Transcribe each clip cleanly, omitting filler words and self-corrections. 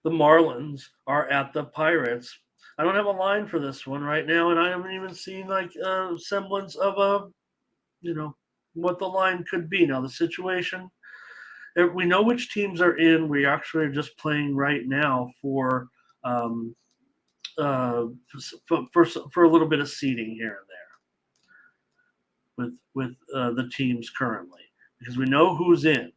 the Marlins are at the Pirates. I don't have a line for this one right now, and I haven't even seen like a semblance of a, you know, what the line could be. Now the situation, we know which teams are in. We actually are just playing right now for um, uh, for a little bit of seeding here and there with the teams currently because we know who's in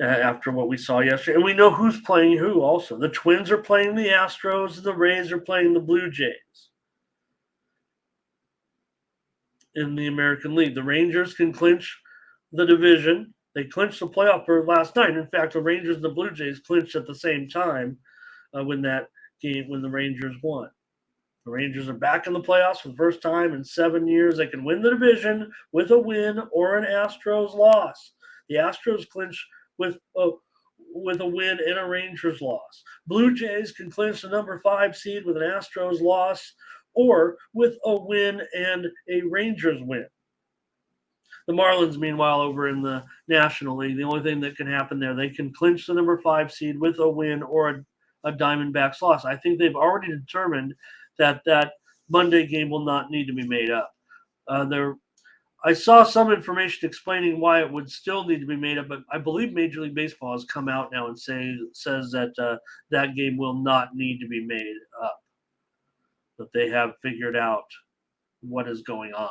after what we saw yesterday, and we know who's playing who. Also, the Twins are playing the Astros, and the Rays are playing the Blue Jays in the American League. The Rangers can clinch the division. They clinched the playoff berth last night. In fact, the Rangers and the Blue Jays clinched at the same time when that game when the Rangers won. The Rangers are back in the playoffs for the first time in 7 years. They can win the division with a win or an Astros loss. The Astros clinch with a win and a Rangers loss. Blue Jays can clinch the number 5 seed with an Astros loss or with a win and a Rangers win. The Marlins, meanwhile, over in the National League, the only thing that can happen there, they can clinch the number 5 seed with a win or a Diamondbacks loss. I think they've already determined that Monday game will not need to be made up. I saw some information explaining why it would still need to be made up, but I believe Major League Baseball has come out now and says that that game will not need to be made up. That they have figured out what is going on.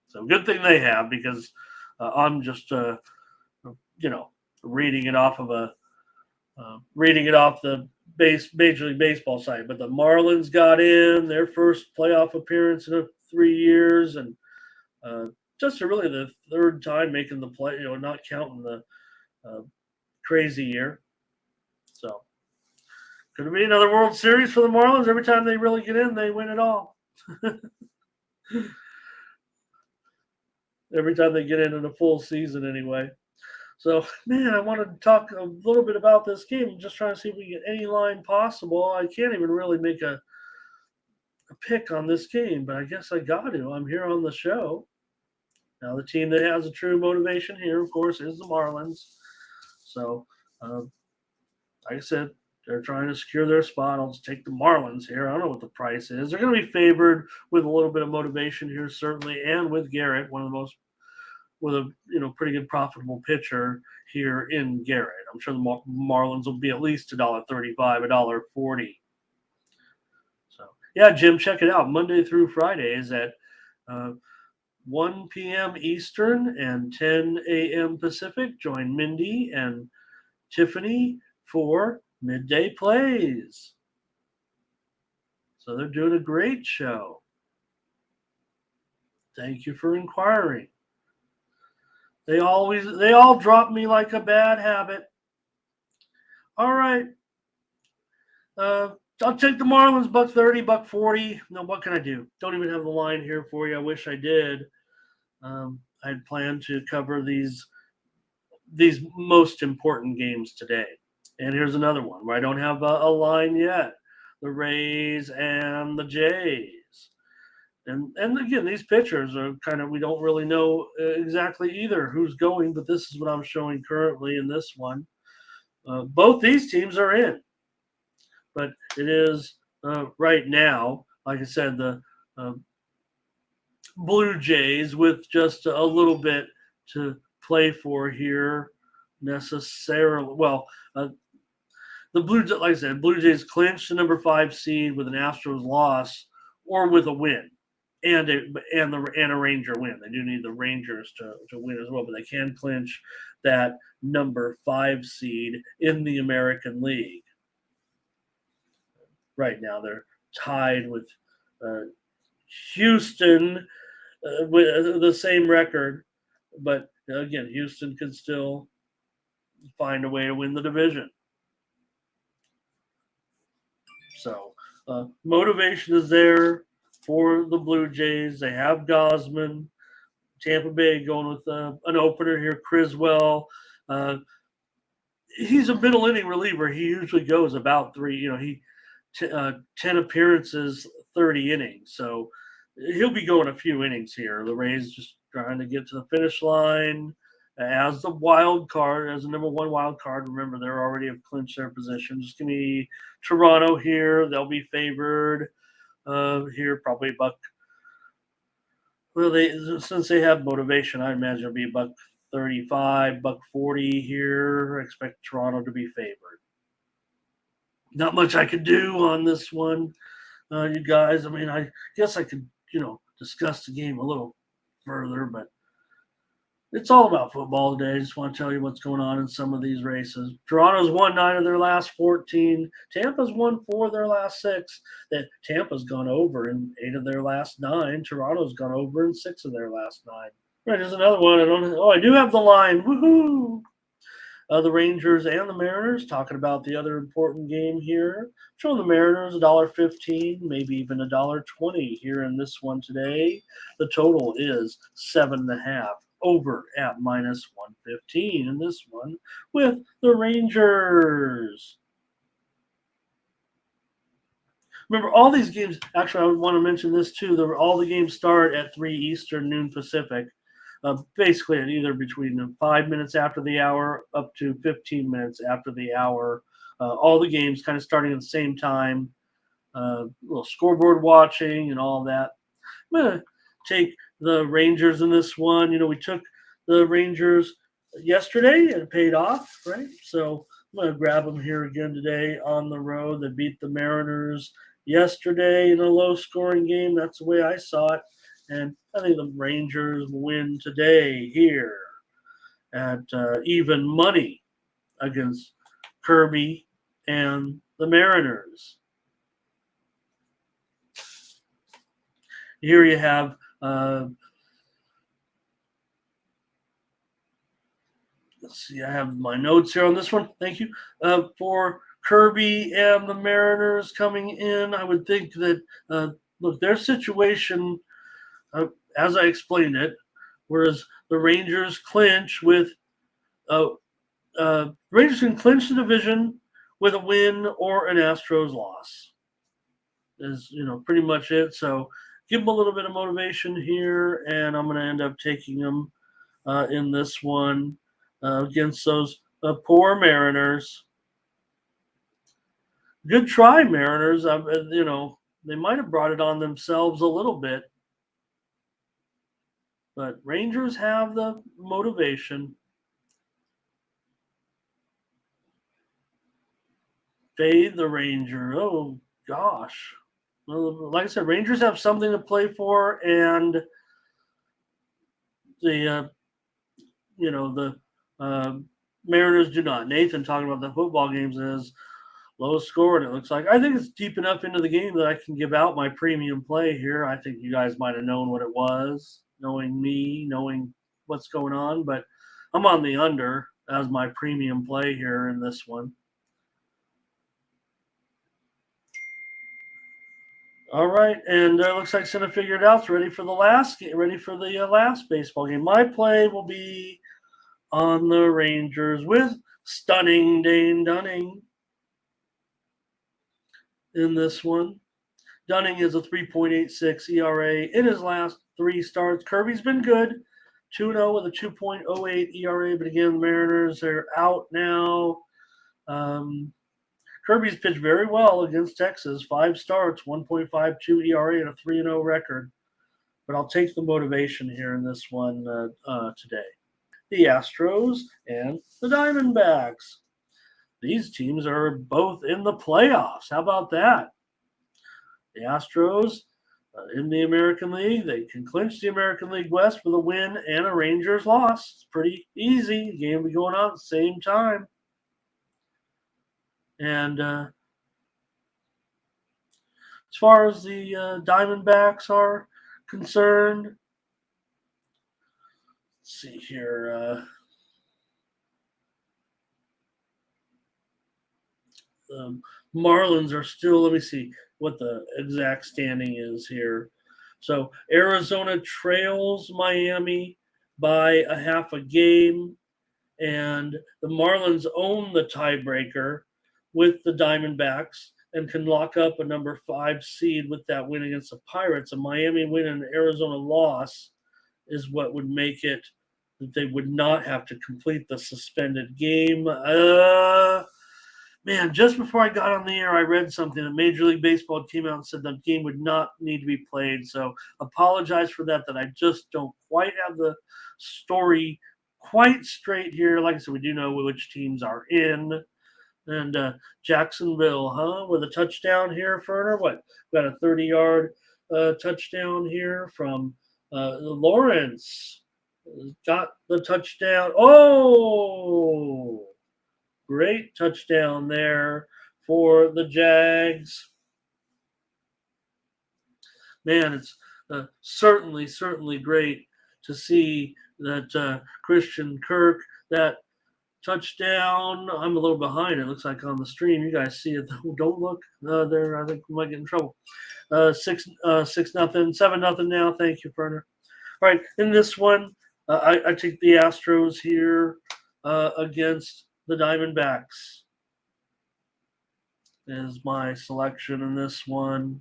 So good thing they have because I'm just reading it off of reading it off the Major League Baseball site. But the Marlins got in their first playoff appearance in 3 years, and just really the third time making the play. Not counting the crazy year. So could it be another World Series for the Marlins? Every time they really get in, they win it all. Every time they get into the full season, anyway. So, man, I wanted to talk a little bit about this game. I'm just trying to see if we can get any line possible. I can't even really make a pick on this game, but I guess I got to. I'm here on the show. Now, the team that has a true motivation here, of course, is the Marlins. So, like I said, they're trying to secure their spot. I'll just take the Marlins here. I don't know what the price is. They're going to be favored with a little bit of motivation here, certainly, and with Garrett, one of the most with a pretty good profitable pitcher here in Garrett. I'm sure the Marlins will be at least $1.35, $1.40. So yeah, Jim, check it out. Monday through Friday is at 1 p.m. Eastern and 10 a.m. Pacific. Join Mindy and Tiffany for Midday Plays. So they're doing a great show. Thank you for inquiring. They all drop me like a bad habit. All right. I'll take the Marlins, $1.30, $1.40. No, what can I do? Don't even have the line here for you. I wish I did. I had planned to cover these most important games today. And here's another one where I don't have a line yet. The Rays and the Jays. And again, these pitchers are we don't really know exactly either who's going, but this is what I'm showing currently in this one. Both these teams are in, but it is right now, like I said, the Blue Jays with just a little bit to play for here necessarily. Well, like I said, Blue Jays clinched the number 5 seed with an Astros loss or with a win. And a Ranger win. They do need the Rangers to win as well, but they can clinch that number 5 seed in the American League. Right now, they're tied with Houston with the same record, but again, Houston can still find a way to win the division. So motivation is there for the Blue Jays. They have Gosman. Tampa Bay going with an opener here, Criswell. He's a middle inning reliever. He usually goes about 3. 10 appearances, 30 innings. So he'll be going a few innings here. The Rays just trying to get to the finish line. as the wild card, as the number one wild card. Remember, they're already have clinched their position. Just give me Toronto here. They'll be favored here, probably buck. Well, since they have motivation, I imagine it'll be buck 35, buck 40 here. I expect Toronto to be favored. Not much I could do on this one, you guys. I mean, I guess I could, discuss the game a little further, but it's all about football today. I just want to tell you what's going on in some of these races. Toronto's won 9 of their last 14. Tampa's won 4 of their last 6. That Tampa's gone over in 8 of their last 9. Toronto's gone over in 6 of their last 9. Right, there's another one. I do have the line. Woohoo! The Rangers and the Mariners, talking about the other important game here. Showing the Mariners $1.15, maybe even $1.20 here in this one today. The total is 7.5, over at minus 115 in this one with the Rangers. Remember, all these games, actually, I would want to mention this too. All the games start at 3 Eastern, noon Pacific. Basically at either between 5 minutes after the hour up to 15 minutes after the hour. All the games kind of starting at the same time. Little scoreboard watching and all that. I'm going to take the Rangers in this one. We took the Rangers yesterday and it paid off, right? So I'm going to grab them here again today on the road. They beat the Mariners yesterday in a low-scoring game. That's the way I saw it. And I think the Rangers win today here at even money against Kirby and the Mariners. Here you have let's see, I have my notes here on this one. Thank you. For Kirby and the Mariners coming in, I would think that, look, their situation, as I explained it, whereas the Rangers clinch with Rangers can clinch the division with a win or an Astros loss. Is pretty much it. So give them a little bit of motivation here, and I'm going to end up taking them in this one against those poor Mariners. Good try, Mariners. They might have brought it on themselves a little bit. But Rangers have the motivation. Fade the Ranger. Oh, gosh. Well, like I said, Rangers have something to play for, and the Mariners do not. Nathan talking about the football games is low score, and it looks like I think it's deep enough into the game that I can give out my premium play here. I think you guys might have known what it was, knowing me, knowing what's going on, but I'm on the under as my premium play here in this one. All right, and looks like Santa figured it out. It's ready for the last baseball game. My play will be on the Rangers with stunning Dane Dunning in this one. Dunning is a 3.86 ERA in his last 3 starts. Kirby's been good, 2-0 with a 2.08 ERA, but again, the Mariners are out now. Kirby's pitched very well against Texas. 5 starts, 1.52 ERA, and a 3-0 record. But I'll take the motivation here in this one today. The Astros and the Diamondbacks. These teams are both in the playoffs. How about that? The Astros in the American League, they can clinch the American League West with a win and a Rangers loss. It's pretty easy. The game will be going on at the same time. And as far as the Diamondbacks are concerned, let's see here. The Marlins are still, let me see what the exact standing is here. So Arizona trails Miami by a half a game, and the Marlins own the tiebreaker with the Diamondbacks and can lock up a number 5 seed with that win against the Pirates. A Miami win and an Arizona loss is what would make it that they would not have to complete the suspended game. Man, just before I got on the air, I read something that Major League Baseball came out and said that game would not need to be played. So apologize for that I just don't quite have the story quite straight here. Like I said, we do know which teams are in. And Jacksonville, with a touchdown here, Ferner. What? Got a 30-yard touchdown here from Lawrence. Got the touchdown. Oh! Great touchdown there for the Jags. Man, it's certainly great to see that Christian Kirk, that touchdown. I'm a little behind. It looks like on the stream. You guys see it. Don't look there. I think we might get in trouble. 6-0, 7-0 now. Thank you, Ferner. All right, in this one, I take the Astros here against the Diamondbacks is my selection in this one.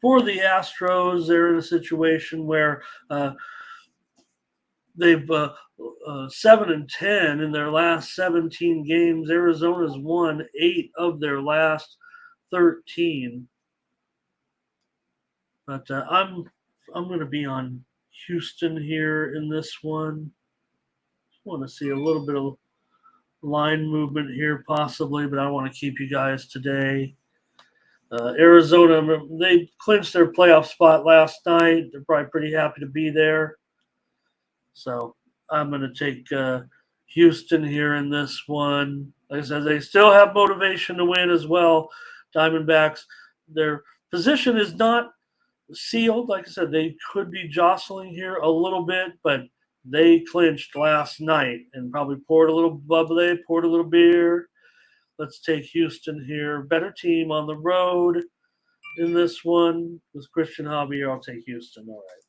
For the Astros, they're in a situation where they've 7-10 in their last 17 games. Arizona's won 8 of their last 13. But I'm going to be on Houston here in this one. I want to see a little bit of line movement here possibly, but I want to keep you guys today. Arizona, they clinched their playoff spot last night. They're probably pretty happy to be there. So I'm going to take Houston here in this one. Like I said, they still have motivation to win as well. Diamondbacks, their position is not sealed. Like I said, they could be jostling here a little bit, but they clinched last night and probably poured a little bubbly, poured a little beer. Let's take Houston here. Better team on the road in this one with Christian Javier. I'll take Houston. All right.